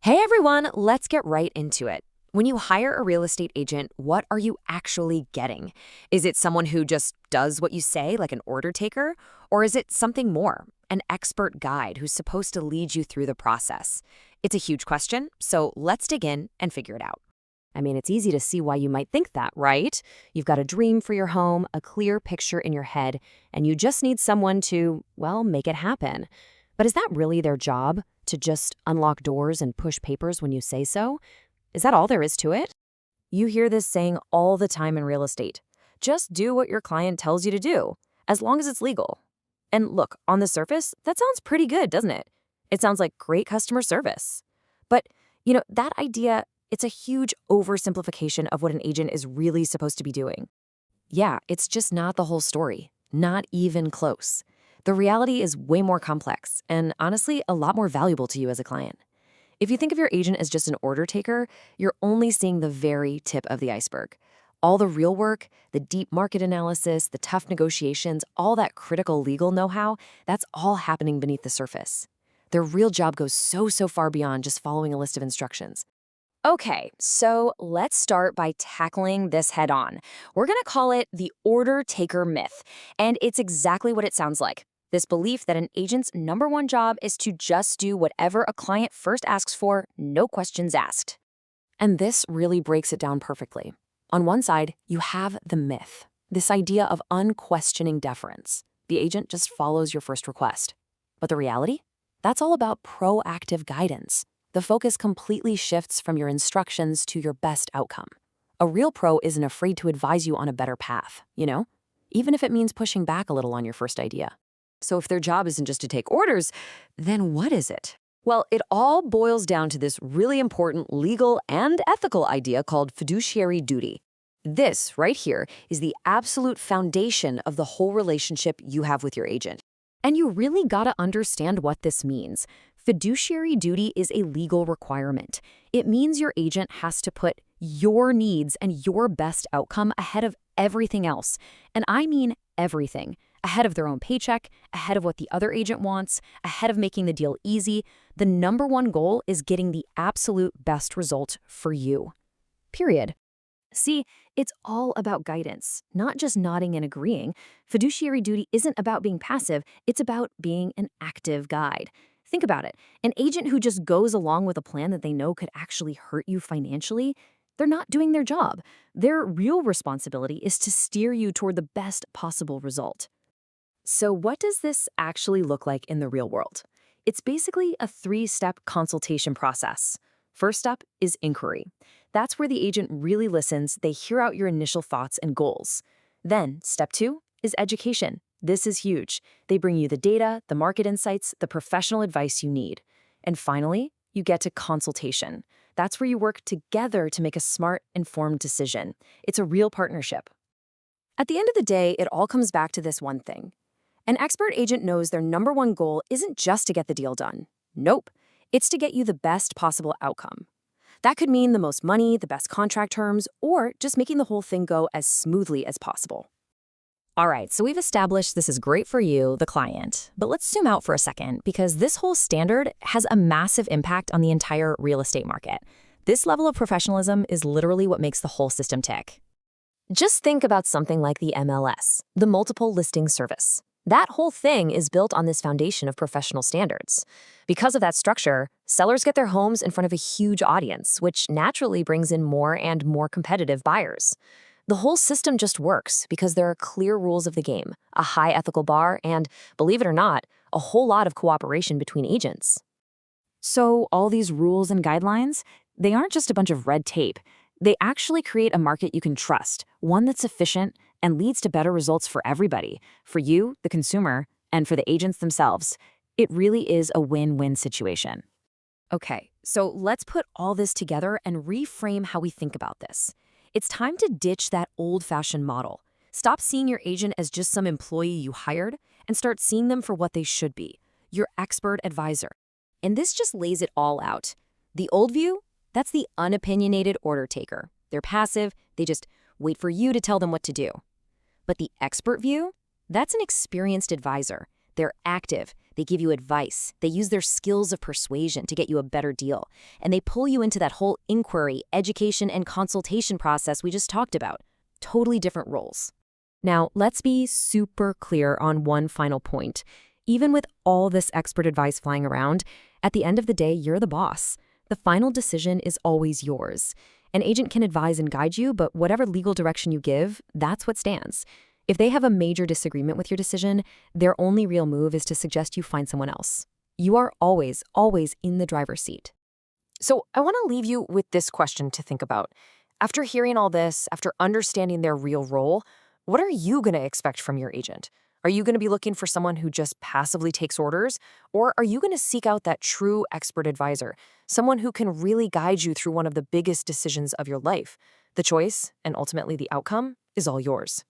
Hey everyone, let's get right into it. When you hire a real estate agent, what are you actually getting? Is it someone who just does what you say, like an order taker? Or is it something more, an expert guide who's supposed to lead you through the process? It's a huge question, so let's dig in and figure it out. I mean, it's easy to see why you might think that, right? You've got a dream for your home, a clear picture in your head, and you just need someone to, well, make it happen. But is that really their job? To just unlock doors and push papers when you say so? Is that all there is to it? You hear this saying all the time in real estate. Just do what your client tells you to do, as long as it's legal. And look, on the surface, that sounds pretty good, doesn't it? It sounds like great customer service. But, that idea, it's a huge oversimplification of what an agent is really supposed to be doing. Yeah, it's just not the whole story. Not even close. The reality is way more complex and, honestly, a lot more valuable to you as a client. If you think of your agent as just an order taker, you're only seeing the very tip of the iceberg. All the real work, the deep market analysis, the tough negotiations, all that critical legal know-how, that's all happening beneath the surface. Their real job goes so far beyond just following a list of instructions. Okay, so let's start by tackling this head on. We're going to call it the order taker myth, and it's exactly what it sounds like. This belief that an agent's number one job is to just do whatever a client first asks for, no questions asked. And this really breaks it down perfectly. On one side, you have the myth, this idea of unquestioning deference. The agent just follows your first request. But the reality? That's all about proactive guidance. The focus completely shifts from your instructions to your best outcome. A real pro isn't afraid to advise you on a better path, even if it means pushing back a little on your first idea. So if their job isn't just to take orders, then what is it? Well, it all boils down to this really important legal and ethical idea called fiduciary duty. This right here is the absolute foundation of the whole relationship you have with your agent. And you really gotta understand what this means. Fiduciary duty is a legal requirement. It means your agent has to put your needs and your best outcome ahead of everything else. And I mean everything. Ahead of their own paycheck, ahead of what the other agent wants, ahead of making the deal easy. The number one goal is getting the absolute best result for you. Period. See, it's all about guidance, not just nodding and agreeing. Fiduciary duty isn't about being passive, it's about being an active guide. Think about it. An agent who just goes along with a plan that they know could actually hurt you financially, they're not doing their job. Their real responsibility is to steer you toward the best possible result. So what does this actually look like in the real world? It's basically a 3-step consultation process. First step is inquiry. That's where the agent really listens, they hear out your initial thoughts and goals. Then, step 2 is education. This is huge. They bring you the data, the market insights, the professional advice you need. And finally, you get to consultation. That's where you work together to make a smart, informed decision. It's a real partnership. At the end of the day, it all comes back to this one thing. An expert agent knows their number one goal isn't just to get the deal done. Nope. It's to get you the best possible outcome. That could mean the most money, the best contract terms, or just making the whole thing go as smoothly as possible. All right, so we've established this is great for you, the client. But let's zoom out for a second, because this whole standard has a massive impact on the entire real estate market. This level of professionalism is literally what makes the whole system tick. Just think about something like the MLS, the multiple listing service. That whole thing is built on this foundation of professional standards. Because of that structure, sellers get their homes in front of a huge audience, which naturally brings in more and more competitive buyers. The whole system just works because there are clear rules of the game, a high ethical bar, and, believe it or not, a whole lot of cooperation between agents. So all these rules and guidelines, they aren't just a bunch of red tape. They actually create a market you can trust, one that's efficient, and leads to better results for everybody, for you, the consumer, and for the agents themselves. It really is a win-win situation. Okay, so let's put all this together and reframe how we think about this. It's time to ditch that old-fashioned model. Stop seeing your agent as just some employee you hired and start seeing them for what they should be, your expert advisor. And this just lays it all out. The old view, that's the unopinionated order taker. They're passive, they just wait for you to tell them what to do. But the expert view, that's an experienced advisor. They're active. They give you advice. They use their skills of persuasion to get you a better deal. And they pull you into that whole inquiry, education, and consultation process we just talked about. Totally different roles. Now, let's be super clear on one final point. Even with all this expert advice flying around, at the end of the day, you're the boss. The final decision is always yours. An agent can advise and guide you, but whatever legal direction you give, that's what stands. If they have a major disagreement with your decision, their only real move is to suggest you find someone else. You are always, always in the driver's seat. So I want to leave you with this question to think about. After hearing all this, after understanding their real role, what are you going to expect from your agent? Are you going to be looking for someone who just passively takes orders? Or are you going to seek out that true expert advisor, someone who can really guide you through one of the biggest decisions of your life? The choice, and ultimately the outcome, is all yours.